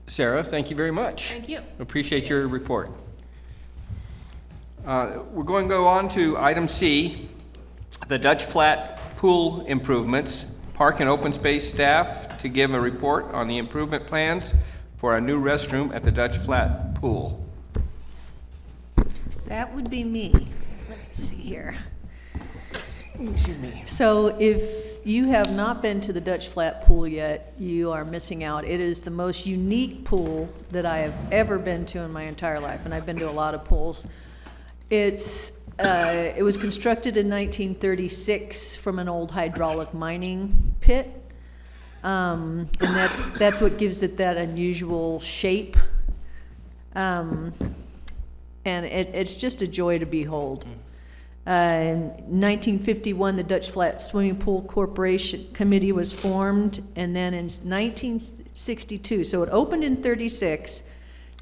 Sarah, thank you very much. Thank you. Appreciate your report. We're going to go on to item C, the Dutch Flat Pool improvements. Park and open space staff to give a report on the improvement plans for a new restroom at the Dutch Flat Pool. That would be me. Let's see here. Excuse me. So if you have not been to the Dutch Flat Pool yet, you are missing out. It is the most unique pool that I have ever been to in my entire life, and I've been to a lot of pools. It was constructed in 1936 from an old hydraulic mining pit. And that's what gives it that unusual shape. And it's just a joy to behold. In 1951, the Dutch Flat Swimming Pool Corporation Committee was formed, and then in 1962, so it opened in 36,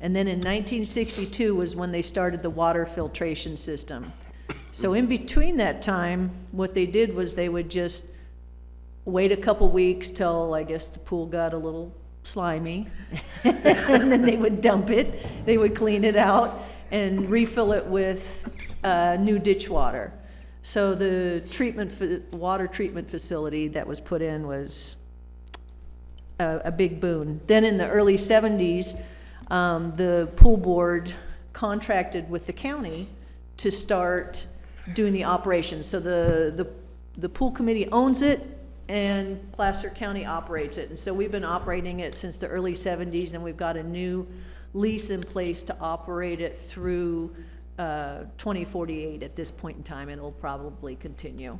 and then in 1962 was when they started the water filtration system. So in between that time, what they did was they would just wait a couple weeks till, I guess, the pool got a little slimy, and then they would dump it, they would clean it out, and refill it with new ditch water. So the water treatment facility that was put in was a big boon. Then in the early 70s, the pool board contracted with the county to start doing the operations. So the pool committee owns it, and Placer County operates it. And so we've been operating it since the early 70s, and we've got a new lease in place to operate it through 2048 at this point in time, and it'll probably continue.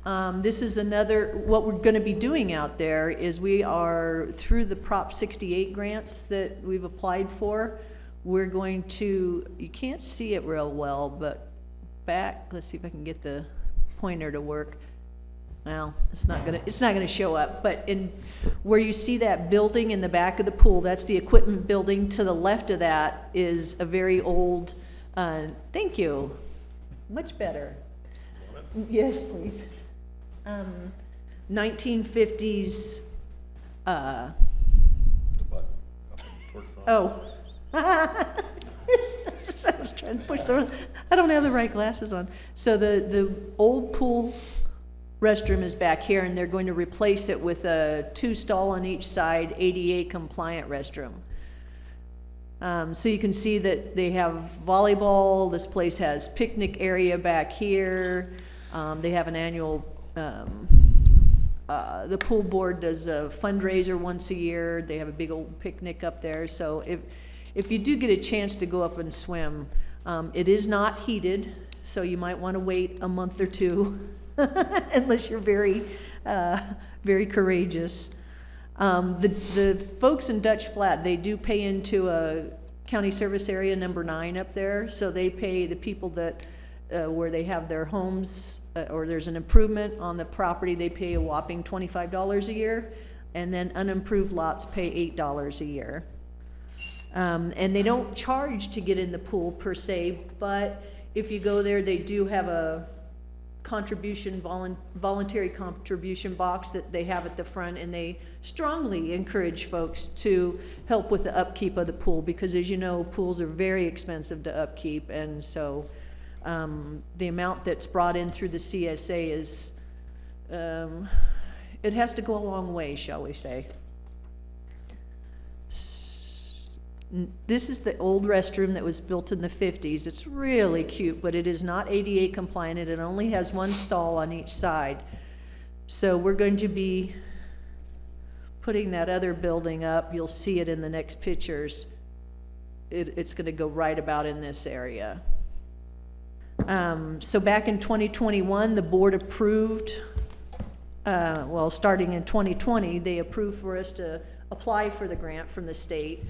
This is what we're gonna be doing out there is we are, through the Prop 68 grants that we've applied for, we're going to, you can't see it real well, but let's see if I can get the pointer to work. Well, it's not gonna show up, but where you see that building in the back of the pool, that's the equipment building. To the left of that is a very old, thank you, much better. Yes, please. 1950s, oh. I was trying to push I don't have the right glasses on. So the old pool restroom is back here, and they're going to replace it with a 2-stall on each side, ADA compliant restroom. So you can see that they have volleyball. This place has picnic area back here. They have an annual, the pool board does a fundraiser once a year. They have a big old picnic up there. So if you do get a chance to go up and swim, it is not heated, so you might want to wait a month or two unless you're very, very courageous. The folks in Dutch Flat, they do pay into a county service area number 9 up there, so they pay the people that where they have their homes or there's an improvement on the property, they pay a whopping $25 a year, and then unimproved lots pay $8 a year. And they don't charge to get in the pool per se, but if you go there, they do have a voluntary contribution box that they have at the front, and they strongly encourage folks to help with the upkeep of the pool, because as you know, pools are very expensive to upkeep, and so the amount that's brought in through the CSA is, it has to go a long way, shall we say. This is the old restroom that was built in the 50s. It's really cute, but it is not ADA compliant, and it only has one stall on each side. So we're going to be putting that other building up. You'll see it in the next pictures. It's going to go right about in this area. So back in 2021, the board approved, well, starting in 2020, they approved for us to apply for the grant from the state.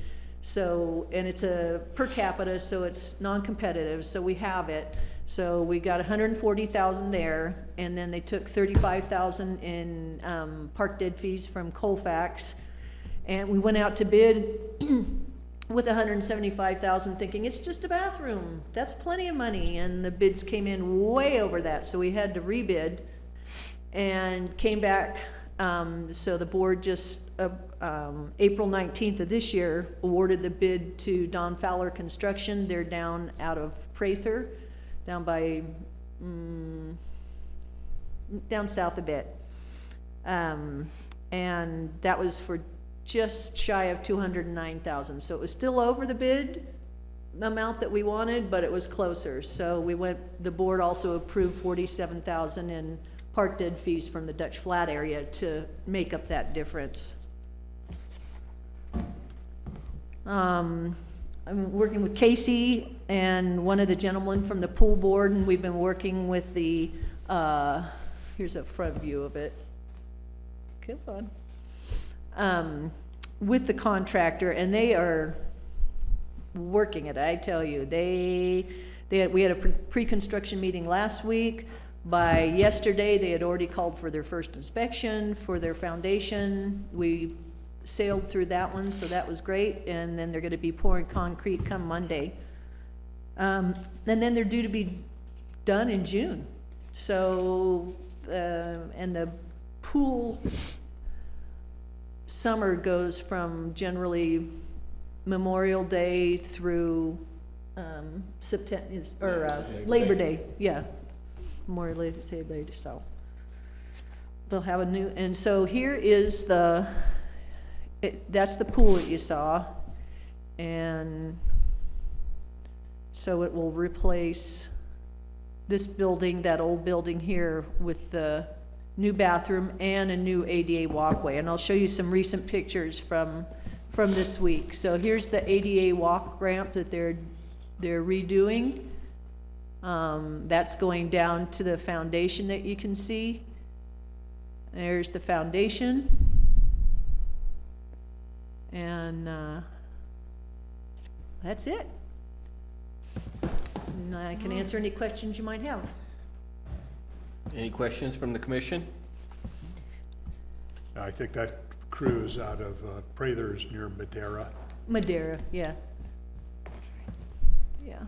So, and it's a per capita, so it's non-competitive, so we have it. So we got 140,000 there, and then they took 35,000 in park dead fees from Colfax. And we went out to bid with 175,000, thinking it's just a bathroom, that's plenty of money, and the bids came in way over that, so we had to rebid and came back. So the board just April 19th of this year awarded the bid to Don Fowler Construction. They're down out of Prather, down by down south a bit, and that was for just shy of 209,000. So it was still over the bid amount that we wanted, but it was closer. So we went, the board also approved 47,000 in park dead fees from the Dutch Flat area to make up that difference. I'm working with Casey and one of the gentlemen from the pool board, and we've been working with the, here's a front view of it. Come on. With the contractor, and they are working it, I tell you. We had a pre-construction meeting last week. By yesterday, they had already called for their first inspection for their foundation. We sailed through that one, so that was great, and then they're gonna be pouring concrete come Monday. And then they're due to be done in June. So, and the pool summer goes from generally Memorial Day through September, or Labor Day, yeah. Memorial Day, Labor Day, so they'll have a new, and so here is that's the pool that you saw, and so it will replace this building, that old building here, with the new bathroom and a new ADA walkway. And I'll show you some recent pictures from this week. So here's the ADA walk ramp that they're redoing. That's going down to the foundation that you can see. There's the foundation. And that's it. And I can answer any questions you might have. Any questions from the commission? I think that crew is out of Prather's near Madera. Madera, yeah. Yeah.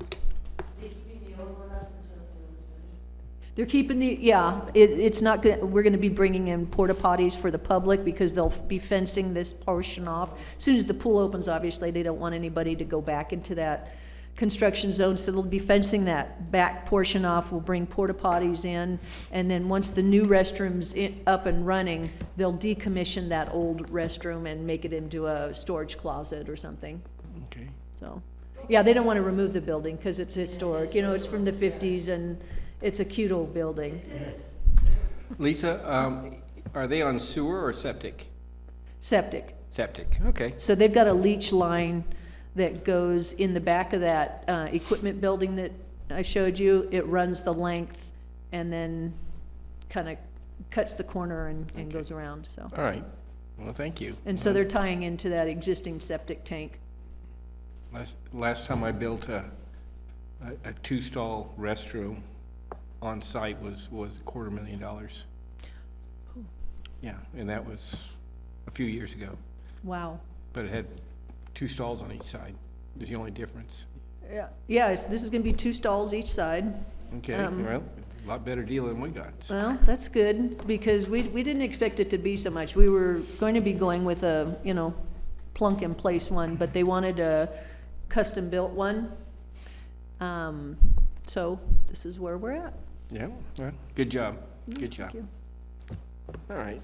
They're keeping the, yeah, it's not gonna, we're gonna be bringing in porta potties for the public because they'll be fencing this portion off. As soon as the pool opens, obviously, they don't want anybody to go back into that construction zone, so they'll be fencing that back portion off. We'll bring porta potties in, and then once the new restroom's up and running, they'll decommission that old restroom and make it into a storage closet or something. Okay. So, yeah, they don't want to remove the building because it's historic. You know, it's from the 50s and it's a cute old building. Lisa, are they on sewer or septic? Septic. Septic, okay. So they've got a leach line that goes in the back of that equipment building that I showed you. It runs the length and then kind of cuts the corner and goes around, so. All right, well, thank you. And so they're tying into that existing septic tank. Last time I built a two-stall restroom on site was $250,000. Yeah, and that was a few years ago, Wow. but it had 2 stalls on each side, is the only difference. Yeah, yeah, this is gonna be 2 stalls each side. Okay, well, a lot better deal than we got. So. Well, that's good, because we didn't expect it to be so much. We were going to be going with a, you know, plunk-in-place one, but they wanted a custom-built one. So this is where we're at. Yeah, well, good job, good job. Thank you. All right.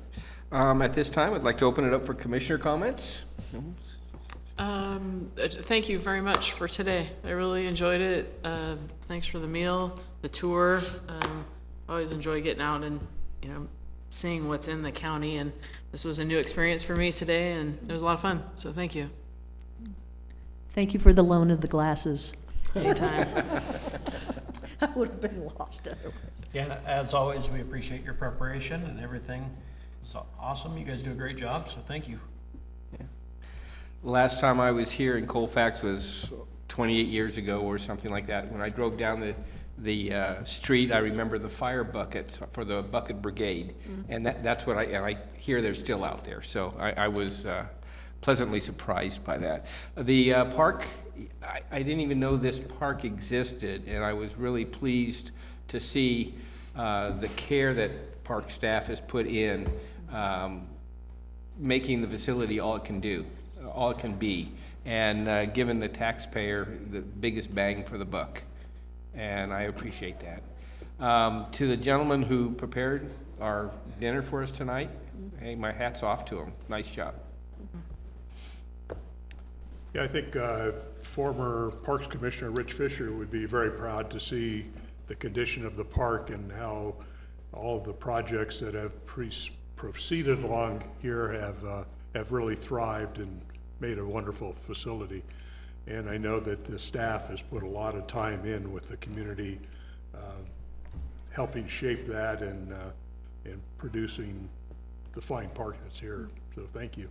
At this time, I'd like to open it up for commissioner comments. Thank you very much for today. I really enjoyed it. Thanks for the meal, the tour. Always enjoy getting out and, seeing what's in the county. And this was a new experience for me today, and it was a lot of fun. So thank you. Thank you for the loan of the glasses. Anytime. I would have been lost otherwise. Yeah, as always, we appreciate your preparation and everything. It's awesome. You guys do a great job, so thank you. Last time I was here in Colfax was 28 years ago or something like that. When I drove down the street, I remember the fire buckets for the bucket brigade. And that's what I hear they're still out there. So I was pleasantly surprised by that. The park, I didn't even know this park existed, and I was really pleased to see the care that park staff has put in making the facility all it can do, all it can be, and giving the taxpayer the biggest bang for the buck. And I appreciate that. To the gentleman who prepared our dinner for us tonight, hey, my hat's off to him. Nice job. Yeah, I think former Parks Commissioner Rich Fisher would be very proud to see the condition of the park and how all of the projects that have proceeded along here have really thrived and made a wonderful facility. And I know that the staff has put a lot of time in with the community, helping shape that and producing the fine park that's here. So thank you.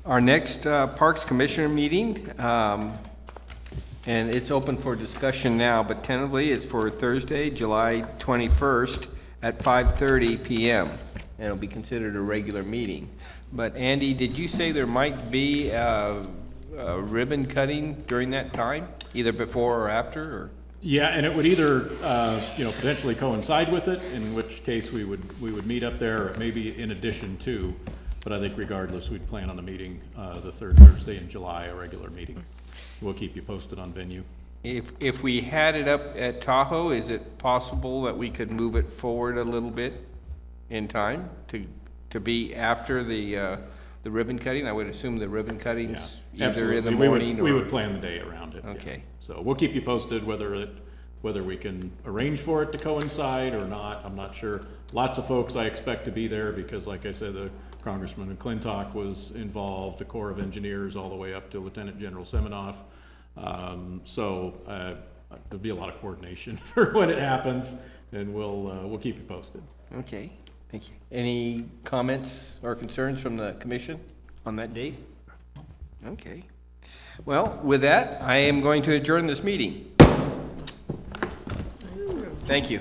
Our next Parks Commissioner meeting, and it's open for discussion now, but tentatively it's for Thursday, July 21st at 5:30 p.m. And it'll be considered a regular meeting. But Andy, did you say there might be a ribbon cutting during that time, either before or after, or? Yeah, and it would either, potentially coincide with it, in which case we would meet up there, or maybe in addition to. But I think regardless, we'd plan on the meeting, the third Thursday in July, a regular meeting. We'll keep you posted on venue. If we had it up at Tahoe, is it possible that we could move it forward a little bit in time to be after the ribbon cutting? I would assume the ribbon cutting's either in the morning or... We would plan the day around it. Okay. Yeah. So we'll keep you posted whether we can arrange for it to coincide or not. I'm not sure. Lots of folks I expect to be there because, like I said, the Congressman McClintock was involved, the Corps of Engineers, all the way up to Lieutenant General Semenoff. So there'll be a lot of coordination for when it happens, and we'll keep you posted. Okay, thank you. Any comments or concerns from the commission on that date? Okay. Well, with that, I am going to adjourn this meeting. Thank you.